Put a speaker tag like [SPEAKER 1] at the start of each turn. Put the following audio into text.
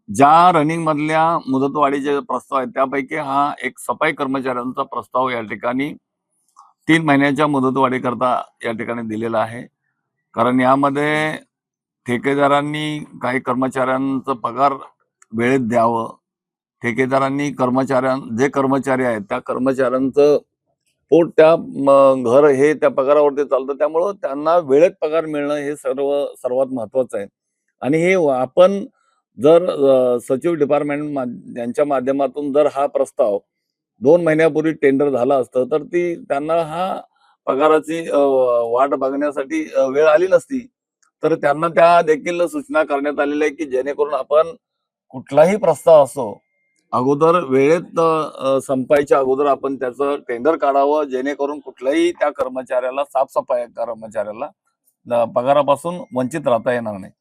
[SPEAKER 1] ज्या रनिंग मधल्या मुदतवाढीचे प्रस्ताव आहेत त्यापैकी हा एक सफाई कर्मचाऱ्यांचा प्रस्ताव या ठिकाणी 3 महिन्याच्या मुदतवाढीकरता या ठिकाणी दिलेला आहे. कारण यामध्ये ठेकेदारांनी काही कर्मचाऱ्यांचा पगार वेळेत द्यावं. ठेकेदारांनी जे कर्मचारी आहेत त्या कर्मचाऱ्यांचं पोट त्या घर हे त्या पगारावरती चालतं. त्यामुळं त्यांना वेळेत पगार मिळणं हे सर्वात महत्वाचं आहे. आणि हे आपण जर सचिव डिपार्टमेंट यांच्या माध्यमातून जर हा प्रस्ताव 2 महिन्यापूर्वी टेंडर झालं असतं, तर त्यांना हा पगाराची वाट बघण्यासाठी वेळ आली नसती. तर त्यांना त्या देखील सूचना करण्यात आलेल्या आहे, की जेणेकरून आपण कुठलाही प्रस्ताव असो, अगोदर वेळेत संपायच्या अगोदर आपण त्याचं टेंडर काढावं, जेणेकरून कुठल्याही त्या कर्मचाऱ्याला, कर्मचाऱ्याला पगारापासून वंचित राहता येणार नाही.